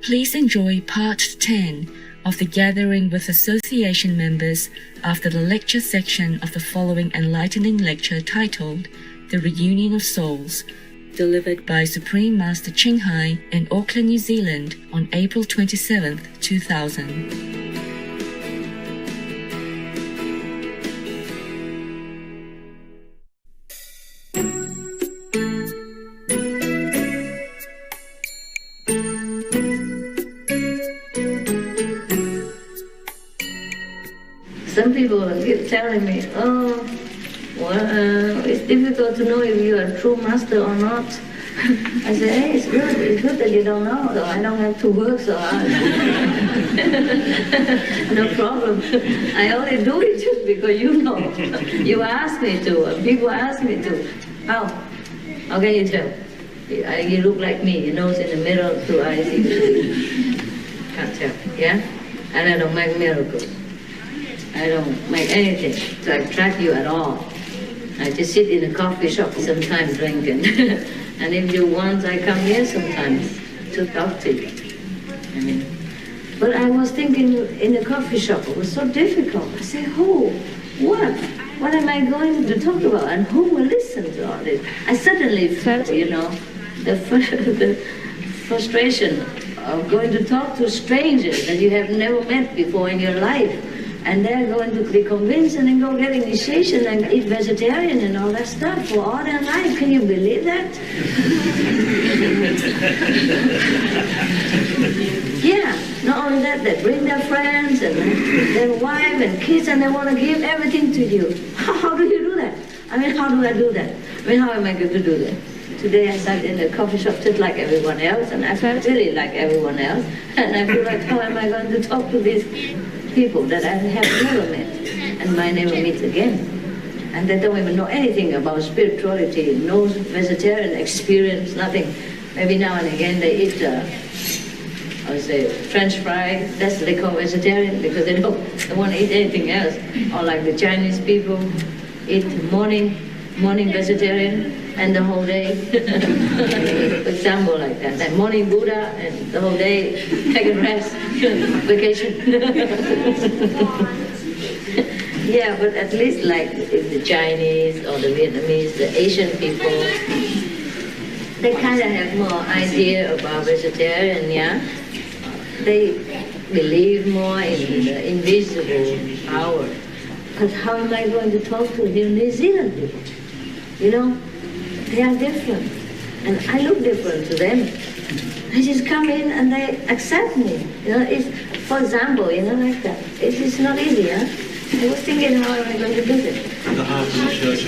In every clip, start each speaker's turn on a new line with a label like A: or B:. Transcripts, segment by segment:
A: Please enjoy part 10 of the gathering with association members after the lecture section of the following enlightening lecture titled The Reunion of Souls, delivered by Supreme Master Ching Hai in Auckland, New Zealand on April 27, 2000.
B: Some people keep telling me, it's difficult to know if you are a true master or not. I say, hey, it's good that you don't know, so I don't have to work so hard. No problem. I only do it just because you know. You ask me to, people ask me to. How can you tell? You look like me, your nose in the middle, two eyes. Can't tell, yeah? And I don't make miracles. I don't make anything to attract you at all. I just sit in a coffee shop sometimes drinking. And if you want, I come here sometimes to talk to you. But I was thinking in the coffee shop, it was so difficult. I said, what? What am I going to talk about? And who will listen to all this? I suddenly felt, the frustration of going to talk to strangers that you have never met before in your life. And they're going to be convinced and then go get initiation and eat vegetarian and all that stuff for all their life. Can you believe that? Yeah, not only that, they bring their friends and their wife and kids and they want to give everything to you. How do you do that? How do I do that? How am I going to do that? Today I sat in the coffee shop just like everyone else and I felt really like everyone else. And I feel like, how am I going to talk to these people that I have never met and might never meet again? And they don't even know anything about spirituality, no vegetarian experience, nothing. Maybe now and again they eat, French fry, that's what they call vegetarian because they don't want to eat anything else. Or like the Chinese people eat morning vegetarian and the whole day. For example, like that. Like morning Buddha and the whole day take a rest, vacation. Yeah, but at least like if the Chinese or the Vietnamese, the Asian people, they kind of have more idea about vegetarian, yeah? They believe more in the invisible power. But how am I going to talk to the New Zealand people? They are different. And I look different to them. They just come in and they accept me. For example, like that. It's not easy, huh? I was thinking, how am I going to do this?
C: The half of the church.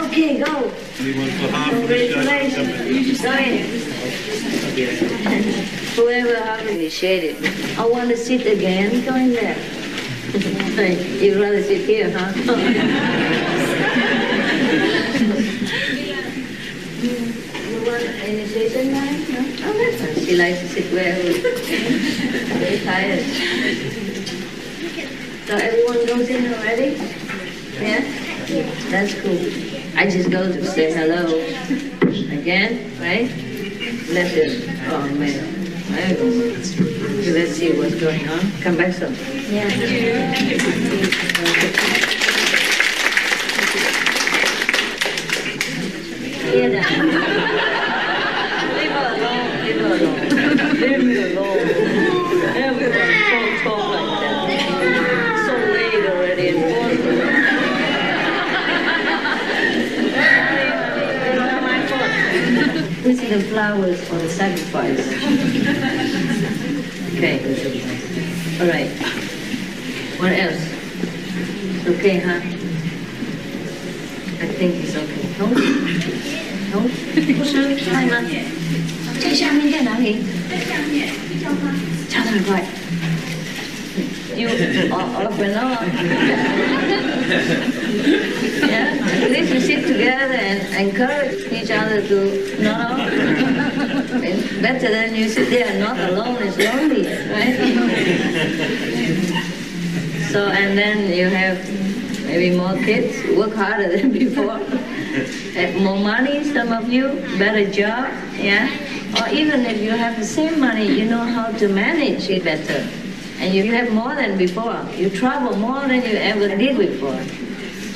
B: Okay, go.
C: Anyone for half
B: Congratulations. Go in. Whoever have initiated. I want to sit again. Go in there. You'd rather sit here, huh? You want initiation line? No? Oh, that's fine. She likes to sit where very tired. So everyone goes in already? Yeah? That's cool. I just go to say hello again, right? Oh man. Let's see what's going on. Come back some. Yeah. Leave her alone. Leave me alone. Everyone talk like that. So late already in the morning. It's not my fault. This is the flowers for the sacrifice. Okay. All right. What else? It's okay, huh? I think it's okay. Không? Cô sư, hai mà. Chơi sang bên cái nào vậy? Chào thằng gọi. You off and on. Yeah, at least we sit together and encourage each other to not off. It's better than you sit there not alone, it's lonely, right? So, and then you have maybe more kids, work harder than before, have more money, some of you, better job, yeah? Or even if you have the same money, you know how to manage it better. And you have more than before. You travel more than you ever did before.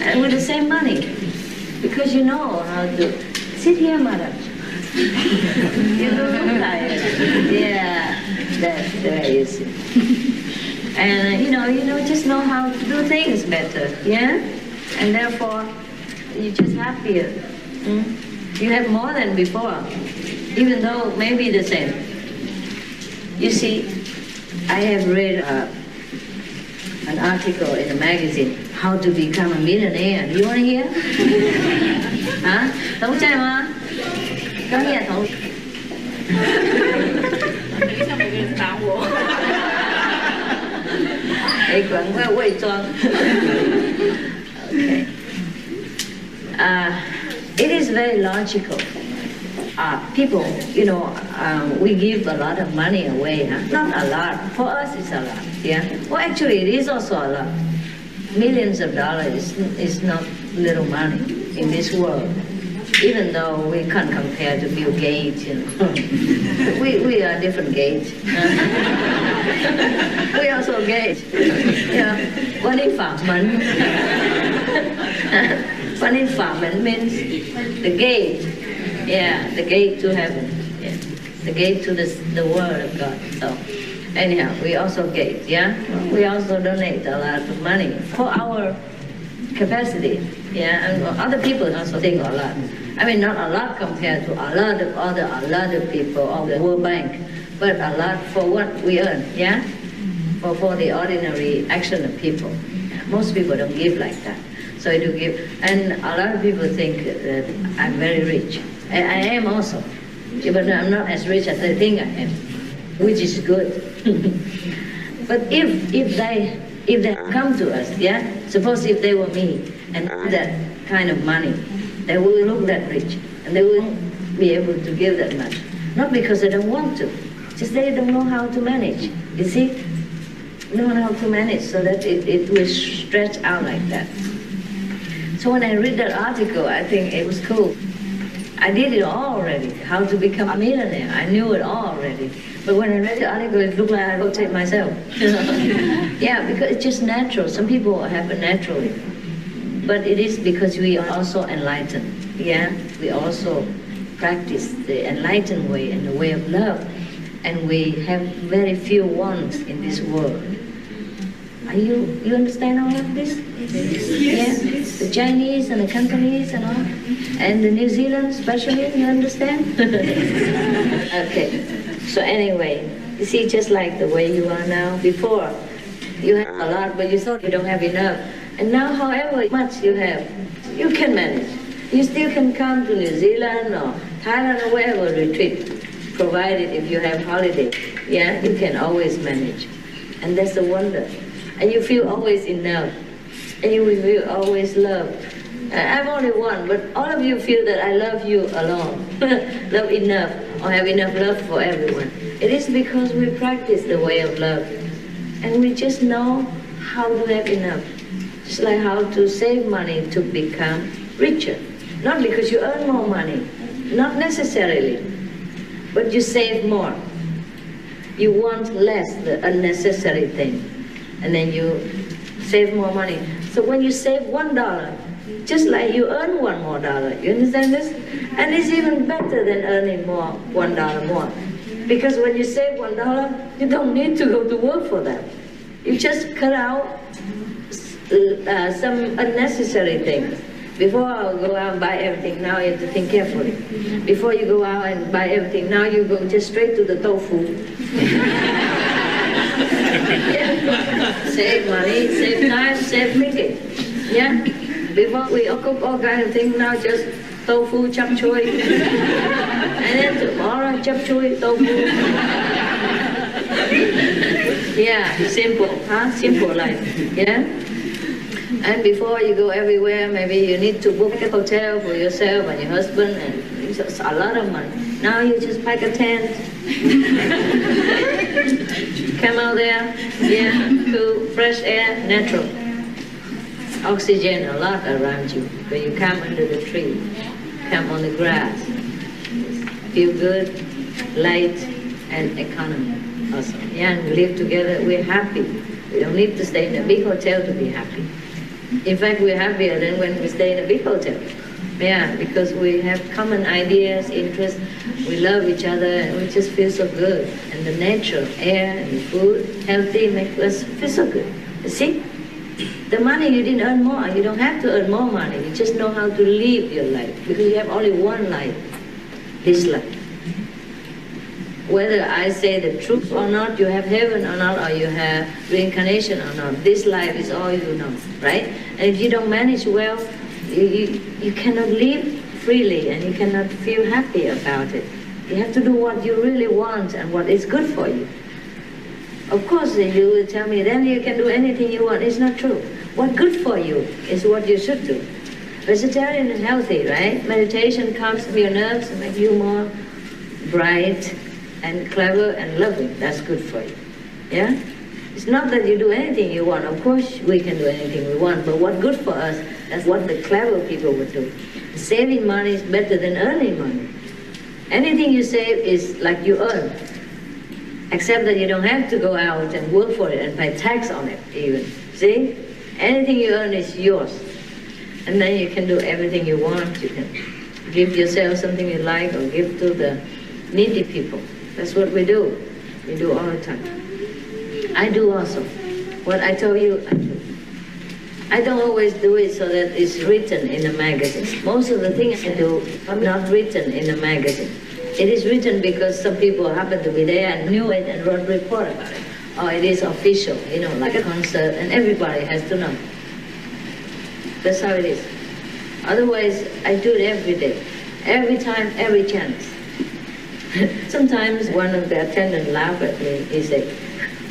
B: And with the same money. Because you know how to... Sit here, mother. You don't look tired. Yeah, there you sit. And just know how to do things better, yeah? And therefore, you're just happier. You have more than before, even though maybe the same. You see, I have read an article in a magazine, How to Become a Millionaire. Do you want to hear? Hả? Thống trai mà? Có nghe thống? Hey, okay. It is very logical. People, we give a lot of money away. Huh? Not a lot. For us, it's a lot. Yeah. Well, actually, it is also a lot. Millions of dollars is not little money in this world. Even though we can't compare to Bill Gates, we are different Gates. We also Gates. One infarment. One infarment means the gate. Yeah, the gate to heaven. Yeah. The gate to the Word of God. So, anyhow, we also gate. Yeah, we also donate a lot of money for our capacity. Yeah, and other people also think a lot. I mean, not a lot compared to a lot of people of the World Bank, but a lot for what we earn, yeah? For the ordinary action of people. Most people don't give like that. So I do give, and a lot of people think that I'm very rich. And I am also, but I'm not as rich as they think I am, which is good. But if they come to us, yeah? Suppose if they were me and that kind of money, they will look that rich, and they won't be able to give that much. Not because they don't want to, just they don't know how to manage. You see? They don't know how to manage so that it will stretch out like that. So when I read that article, I think it was cool. I did it all already, how to become a millionaire. I knew it all already. But when I read the article, it looked like I wrote it myself. Yeah, because it's just natural. Some people happen naturally. But it is because we are also enlightened, yeah? We also practice the enlightened way and the way of love. And we have very few wants in this world. You understand all of this? Yes. Yeah? The Chinese and the Cantonese and all? And the New Zealand especially, you understand? Okay, so anyway, you see, just like the way you are now, before, you had a lot, but you thought you don't have enough. And now, however much you have, you can manage. You still can come to New Zealand or Thailand or wherever retreat, provided if you have holiday. Yeah, you can always manage. And that's the wonder. And you feel always enough. And you will feel always loved. I'm only one, but all of you feel that I love you alone. Love enough, or have enough love for everyone. It is because we practice the way of love. And we just know how to have enough. Just like how to save money to become richer. Not because you earn more money, not necessarily, but you save more. You want less, the unnecessary thing, and then you save more money. So when you save $1, just like you earn $1 more. You understand this? And it's even better than earning more, $1 more. Because when you save $1, you don't need to go to work for that. You just cut out some unnecessary things. Before I go out and buy everything, now you have to think carefully. Before you go out and buy everything, now you go just straight to the tofu. Yeah. Save money, save time, save thinking. Yeah? Before we cook all kinds of things, now just tofu, chop choy. And then tomorrow, chop choy, tofu. Yeah, simple, huh? Simple life. Yeah? And before you go everywhere, maybe you need to book a hotel for yourself and your husband, and it's just a lot of money. Now you just pack a tent, come out there, yeah, cool, fresh air, natural. Oxygen a lot around you. When you come under the tree, come on the grass, feel good, light, and economy also. Yeah, and we live together, we're happy. We don't need to stay in a big hotel to be happy. In fact, we're happier than when we stay in a big hotel. Yeah, because we have common ideas, interests, we love each other, and we just feel so good. And the nature, air, and food, healthy, make us feel so good. You see? The money you didn't earn more, you don't have to earn more money. You just know how to live your life, because you have only one life, this life. Whether I say the truth or not, you have heaven or not, or you have reincarnation or not, this life is all you know, right? And if you don't manage well, you cannot live freely and you cannot feel happy about it. You have to do what you really want and what is good for you. Of course, you will tell me, then you can do anything you want. It's not true. What good for you is what you should do. Vegetarian is healthy, right? Meditation calms your nerves and makes you more bright and clever and loving. That's good for you. Yeah? It's not that you do anything you want. Of course, we can do anything we want, but what's good for us, that's what the clever people would do. Saving money is better than earning money. Anything you save is like you earn, except that you don't have to go out and work for it and pay tax on it even. See? Anything you earn is yours. And then you can do everything you want. You can give yourself something you like or give to the needy people. That's what we do. We do all the time. I do also. What I told you, I do. I don't always do it so that it's written in a magazine. Most of the things I do are not written in a magazine. It is written because some people happen to be there and knew it and wrote a report about it. Or it is official, you know, like a concert, and everybody has to know. That's how it is. Otherwise, I do it every day. Every time, every chance. Sometimes one of the attendants laughed at me. He said,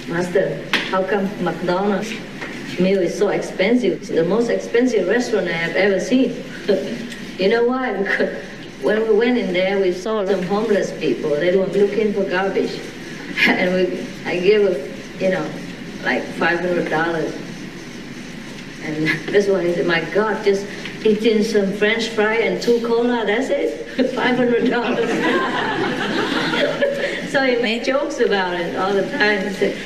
B: "Master, how come McDonald's meal is so expensive? It's the most expensive restaurant I have ever seen." You know why? Because when we went in there, we saw some homeless people. They were looking for garbage. And I gave like $500. And that's why I said, my God, just eating some French fry and 2 cola, that's it? $500. So he made jokes about it all the time. He said,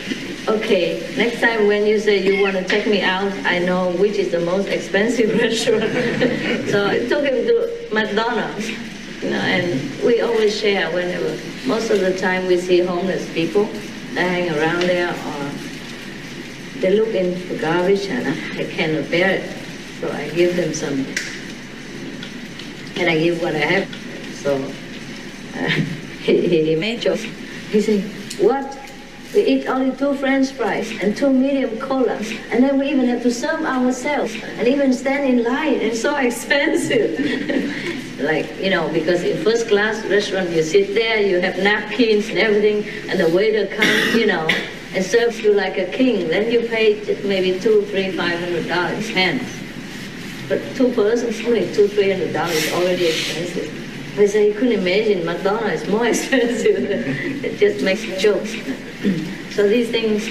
B: okay, next time when you say you want to take me out, I know which is the most expensive restaurant. So I took him to McDonald's, and we always share whenever. Most of the time we see homeless people, they hang around there, or they look in for garbage, and I cannot bear it. So I give them some, and I give what I have. So he made jokes. He said, what? We eat only 2 French fries and 2 medium colas, and then we even have to serve ourselves and even stand in line. It's so expensive. Like, because in first class restaurant, you sit there, you have napkins and everything, and the waiter comes, and serves you like a king. Then you pay just maybe $200, $300, $500 hands. But 2 persons, only $200, $300 is already expensive. They say, you couldn't imagine McDonald's is more expensive. It just makes jokes. So these things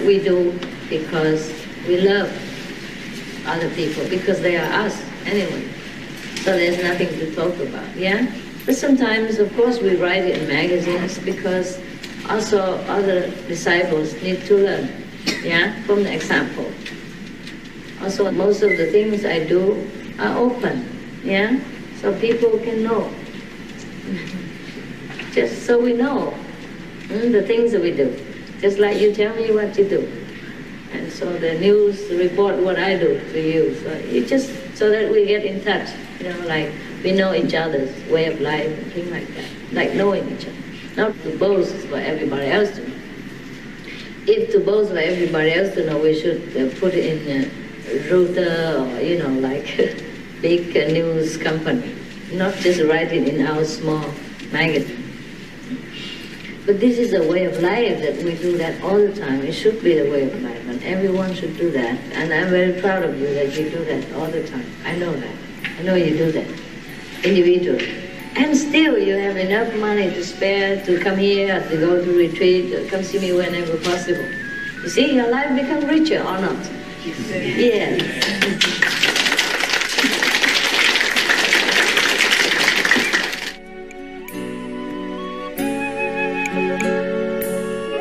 B: we do because we love other people, because they are us anyway. So there's nothing to talk about, yeah? But sometimes, of course, we write it in magazines because also other disciples need to learn, yeah, from the example. Also, most of the things I do are open, yeah? So people can know. Just so we know the things that we do. Just like you tell me what you do. And so the news report what I do to you. So it just so that we get in touch, like we know each other's way of life and things like that. Like knowing each other. Not to boast for everybody else to know. If to boast for everybody else to know, we should put it in Reuters or, like big news company. Not just write it in our small magazine. But this is a way of life that we do that all the time. It should be the way of life, and everyone should do that. And I'm very proud of you that you do that all the time. I know that. I know you do that individually. And still you have enough money to spare to come here, to go to retreat, to come see me whenever possible. You see, your life becomes richer or not? Yes.